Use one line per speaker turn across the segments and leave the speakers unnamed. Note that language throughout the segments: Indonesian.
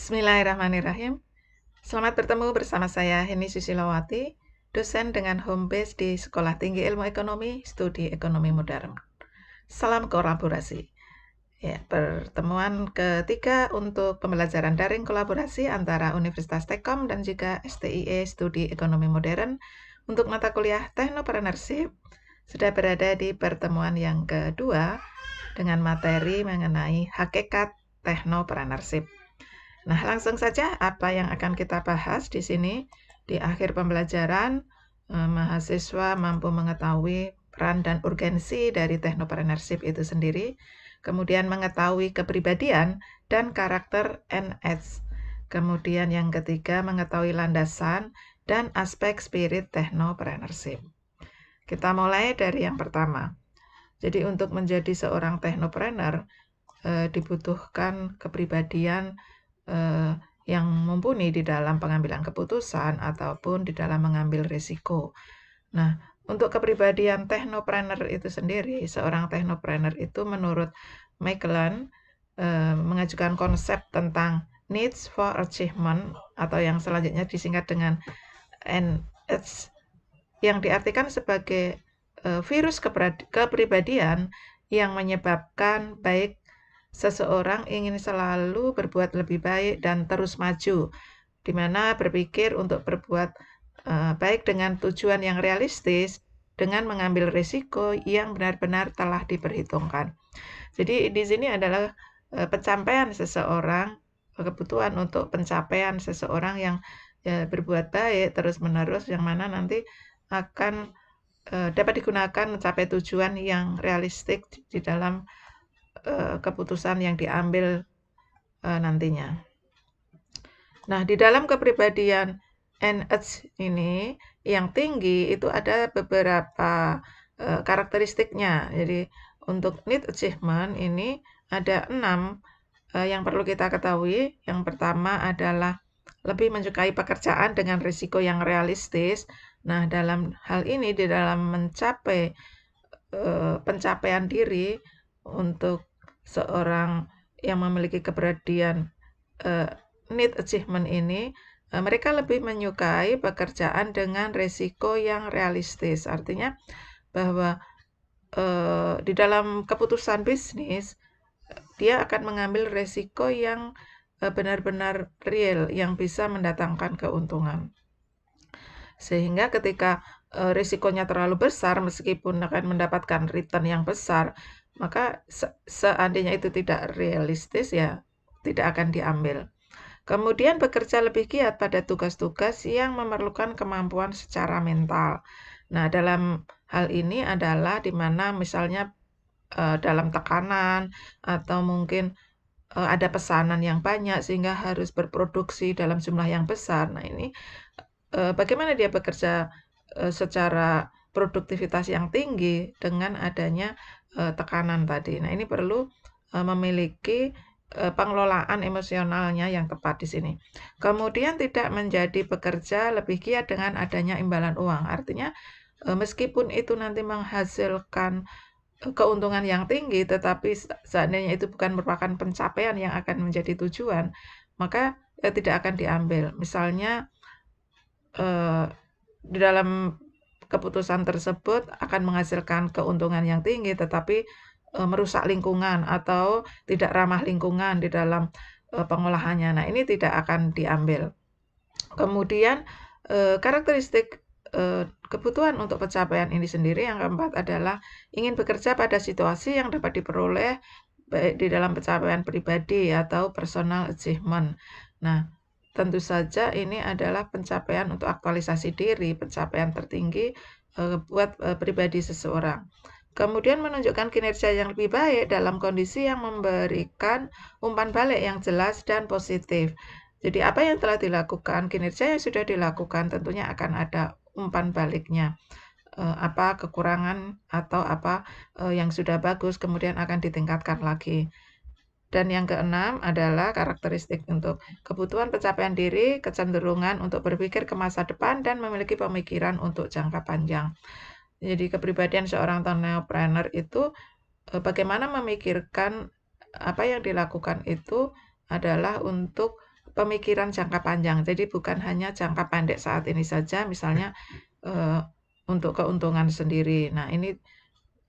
Bismillahirrahmanirrahim. Selamat bertemu bersama saya Heni Susilowati, dosen dengan home base di Sekolah Tinggi Ilmu Ekonomi, Studi Ekonomi Modern. Salam kolaborasi. Ya, pertemuan ketiga untuk pembelajaran daring kolaborasi antara Universitas Tekkom dan juga STIE Studi Ekonomi Modern untuk mata kuliah Technopreneurship sudah berada di pertemuan yang kedua dengan materi mengenai hakikat Technopreneurship. Nah, langsung saja apa yang akan kita bahas di sini. Di akhir pembelajaran, mahasiswa mampu mengetahui peran dan urgensi dari Technopreneurship itu sendiri, kemudian mengetahui kepribadian dan karakter NH. Kemudian yang ketiga, mengetahui landasan dan aspek spirit Technopreneurship. Kita mulai dari yang pertama. Jadi untuk menjadi seorang technopreneur, dibutuhkan kepribadian yang mumpuni di dalam pengambilan keputusan ataupun di dalam mengambil risiko. Nah, untuk kepribadian technopreneur itu sendiri, seorang technopreneur itu menurut Magellan mengajukan konsep tentang needs for achievement atau yang selanjutnya disingkat dengan NH, yang diartikan sebagai virus kepribadian yang menyebabkan baik seseorang ingin selalu berbuat lebih baik dan terus maju, di mana berpikir untuk berbuat baik dengan tujuan yang realistis, dengan mengambil risiko yang benar-benar telah diperhitungkan. Jadi di sini adalah pencapaian seseorang, kebutuhan untuk pencapaian seseorang yang berbuat baik terus-menerus, yang mana nanti akan dapat digunakan mencapai tujuan yang realistik di dalam keputusan yang diambil nantinya. Nah, di dalam kepribadian NH ini yang tinggi itu ada beberapa karakteristiknya. Jadi untuk need achievement ini ada 6 yang perlu kita ketahui. Yang pertama adalah lebih menyukai pekerjaan dengan risiko yang realistis. Nah, dalam hal ini di dalam mencapai pencapaian diri untuk seorang yang memiliki kepribadian need achievement ini, mereka lebih menyukai pekerjaan dengan risiko yang realistis. Artinya bahwa di dalam keputusan bisnis, dia akan mengambil risiko yang benar-benar real, yang bisa mendatangkan keuntungan. Sehingga ketika risikonya terlalu besar, meskipun akan mendapatkan return yang besar, maka seandainya itu tidak realistis, ya tidak akan diambil. Kemudian bekerja lebih giat pada tugas-tugas yang memerlukan kemampuan secara mental. Nah, dalam hal ini adalah di mana misalnya dalam tekanan atau mungkin ada pesanan yang banyak sehingga harus berproduksi dalam jumlah yang besar. Nah, ini bagaimana dia bekerja secara produktivitas yang tinggi dengan adanya tekanan tadi. Nah, ini perlu memiliki pengelolaan emosionalnya yang tepat di sini. Kemudian tidak menjadi bekerja lebih giat dengan adanya imbalan uang. Artinya meskipun itu nanti menghasilkan keuntungan yang tinggi, tetapi seandainya itu bukan merupakan pencapaian yang akan menjadi tujuan, maka tidak akan diambil. Misalnya di dalam keputusan tersebut akan menghasilkan keuntungan yang tinggi, tetapi merusak lingkungan atau tidak ramah lingkungan di dalam pengolahannya. Nah, ini tidak akan diambil. Kemudian karakteristik kebutuhan untuk pencapaian ini sendiri yang keempat adalah ingin bekerja pada situasi yang dapat diperoleh baik di dalam pencapaian pribadi atau personal achievement. Nah, tentu saja ini adalah pencapaian untuk aktualisasi diri, pencapaian tertinggi buat pribadi seseorang. Kemudian menunjukkan kinerja yang lebih baik dalam kondisi yang memberikan umpan balik yang jelas dan positif. Jadi apa yang telah dilakukan, kinerja yang sudah dilakukan tentunya akan ada umpan baliknya. Apa kekurangan atau apa yang sudah bagus kemudian akan ditingkatkan lagi. Dan yang keenam adalah karakteristik untuk kebutuhan pencapaian diri, kecenderungan untuk berpikir ke masa depan dan memiliki pemikiran untuk jangka panjang. Jadi kepribadian seorang technopreneur itu bagaimana memikirkan apa yang dilakukan itu adalah untuk pemikiran jangka panjang. Jadi bukan hanya jangka pendek saat ini saja, misalnya untuk keuntungan sendiri. Nah, ini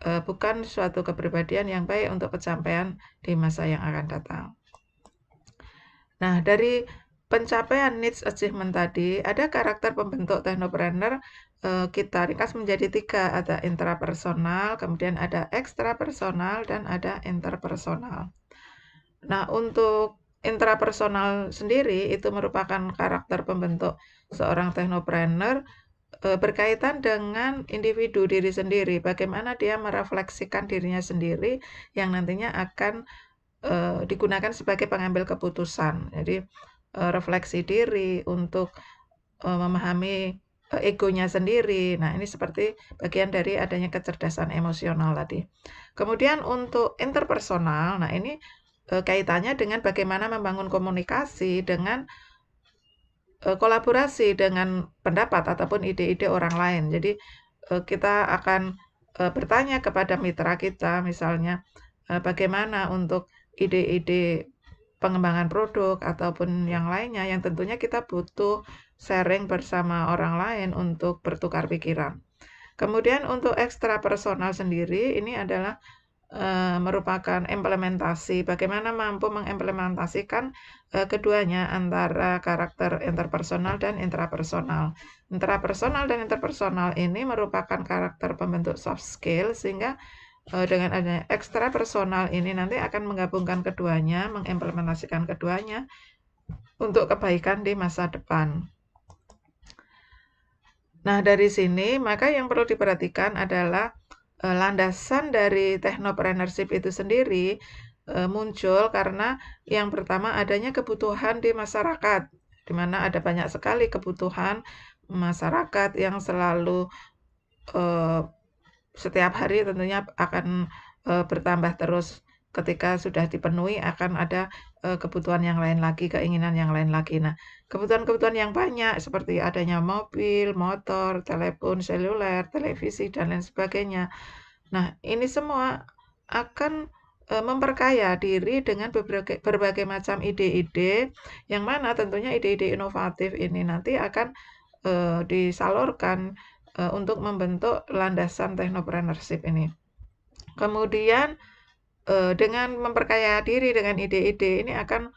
bukan suatu kepribadian yang baik untuk pencapaian di masa yang akan datang. Nah, dari pencapaian needs achievement tadi, ada karakter pembentuk technopreneur kita ringkas menjadi 3, ada intrapersonal, kemudian ada ekstrapersonal, dan ada interpersonal. Nah, untuk intrapersonal sendiri itu merupakan karakter pembentuk seorang technopreneur berkaitan dengan individu diri sendiri, bagaimana dia merefleksikan dirinya sendiri yang nantinya akan digunakan sebagai pengambil keputusan. Jadi refleksi diri untuk memahami egonya sendiri. Nah, ini seperti bagian dari adanya kecerdasan emosional tadi. Kemudian untuk interpersonal, nah ini kaitannya dengan bagaimana membangun komunikasi dengan kolaborasi dengan pendapat ataupun ide-ide orang lain. Jadi kita akan bertanya kepada mitra kita misalnya bagaimana untuk ide-ide pengembangan produk ataupun yang lainnya yang tentunya kita butuh sharing bersama orang lain untuk bertukar pikiran. Kemudian untuk ekstrapersonal sendiri ini adalah merupakan implementasi, bagaimana mampu mengimplementasikan keduanya antara karakter interpersonal dan intrapersonal. Intrapersonal dan interpersonal ini merupakan karakter pembentuk soft skill sehingga dengan adanya ekstrapersonal ini nanti akan menggabungkan keduanya, mengimplementasikan keduanya untuk kebaikan di masa depan. Nah, dari sini maka yang perlu diperhatikan adalah landasan dari technopreneurship itu sendiri muncul karena yang pertama adanya kebutuhan di masyarakat, di mana ada banyak sekali kebutuhan masyarakat yang selalu setiap hari tentunya akan bertambah terus. Ketika sudah dipenuhi akan ada kebutuhan yang lain lagi, keinginan yang lain lagi. Nah, kebutuhan-kebutuhan yang banyak seperti adanya mobil, motor, telepon seluler, televisi, dan lain sebagainya. Nah, ini semua akan memperkaya diri dengan berbagai macam ide-ide, yang mana tentunya ide-ide inovatif ini nanti akan disalurkan untuk membentuk landasan technopreneurship ini. Kemudian dengan memperkaya diri dengan ide-ide ini akan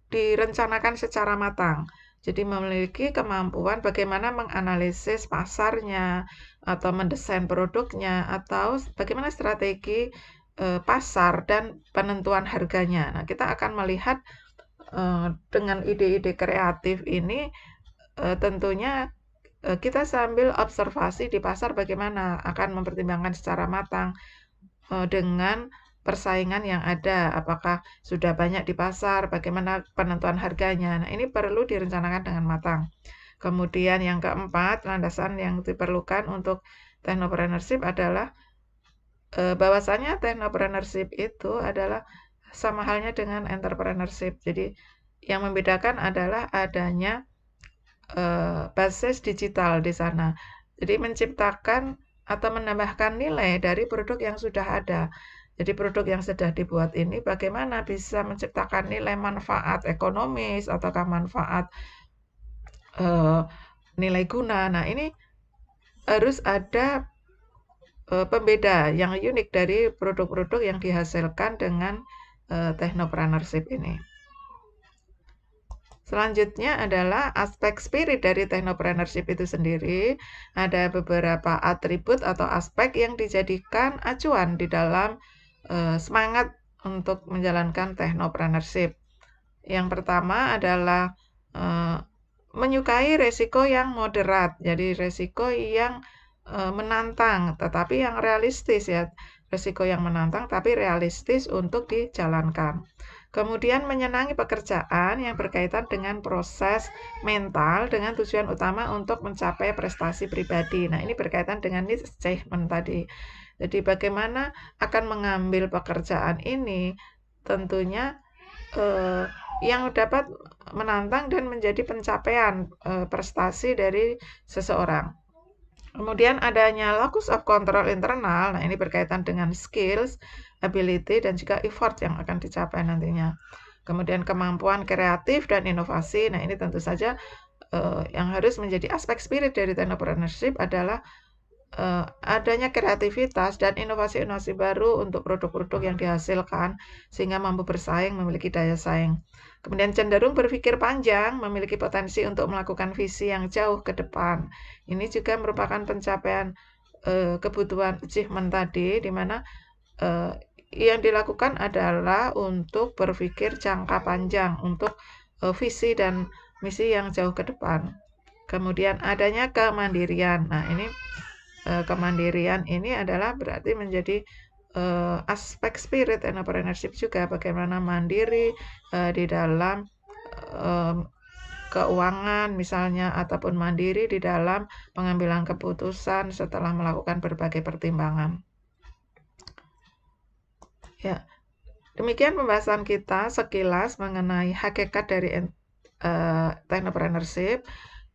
direncanakan secara matang. Jadi memiliki kemampuan bagaimana menganalisis pasarnya, atau mendesain produknya, atau bagaimana strategi pasar dan penentuan harganya. Nah, kita akan melihat dengan ide-ide kreatif ini tentunya kita sambil observasi di pasar bagaimana akan mempertimbangkan secara matang dengan persaingan yang ada, apakah sudah banyak di pasar, bagaimana penentuan harganya. Nah, ini perlu direncanakan dengan matang. Kemudian yang keempat, landasan yang diperlukan untuk technopreneurship adalah bahwasanya technopreneurship itu adalah sama halnya dengan entrepreneurship. Jadi yang membedakan adalah adanya basis digital di sana. Jadi menciptakan atau menambahkan nilai dari produk yang sudah ada. Jadi produk yang sudah dibuat ini bagaimana bisa menciptakan nilai manfaat ekonomis ataukah manfaat nilai guna. Nah, ini harus ada pembeda yang unik dari produk-produk yang dihasilkan dengan technopreneurship ini. Selanjutnya adalah aspek spirit dari technopreneurship itu sendiri. Ada beberapa atribut atau aspek yang dijadikan acuan di dalam semangat untuk menjalankan technopreneurship. Yang pertama adalah menyukai resiko yang moderat, jadi resiko yang menantang, tetapi yang realistis ya. Resiko yang menantang tapi realistis untuk dijalankan. Kemudian menyenangi pekerjaan yang berkaitan dengan proses mental dengan tujuan utama untuk mencapai prestasi pribadi. Nah, ini berkaitan dengan needs achievement tadi. Jadi bagaimana akan mengambil pekerjaan ini tentunya yang dapat menantang dan menjadi pencapaian prestasi dari seseorang. Kemudian adanya locus of control internal, nah ini berkaitan dengan skills, ability, dan juga effort yang akan dicapai nantinya. Kemudian kemampuan kreatif dan inovasi. Nah, ini tentu saja yang harus menjadi aspek spirit dari technopreneurship adalah adanya kreativitas dan inovasi-inovasi baru untuk produk-produk yang dihasilkan sehingga mampu bersaing, memiliki daya saing. Kemudian cenderung berpikir panjang, memiliki potensi untuk melakukan visi yang jauh ke depan. Ini juga merupakan pencapaian kebutuhan achievement tadi, di mana yang dilakukan adalah untuk berpikir jangka panjang, untuk visi dan misi yang jauh ke depan. Kemudian adanya kemandirian. Nah, ini kemandirian ini adalah berarti menjadi aspek spirit entrepreneurship juga, bagaimana mandiri di dalam keuangan misalnya, ataupun mandiri di dalam pengambilan keputusan setelah melakukan berbagai pertimbangan. Ya, demikian pembahasan kita sekilas mengenai hakikat dari technopreneurship.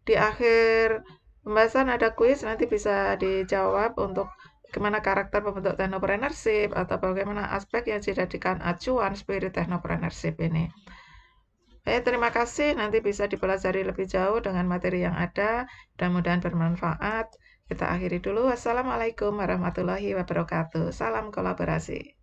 Di akhir pembahasan ada kuis, nanti bisa dijawab untuk bagaimana karakter pembentuk technopreneurship atau bagaimana aspek yang dijadikan acuan spirit technopreneurship ini. Terima kasih, nanti bisa dipelajari lebih jauh dengan materi yang ada, mudah-mudahan bermanfaat. Kita akhiri dulu. Wassalamualaikum warahmatullahi wabarakatuh. Salam kolaborasi.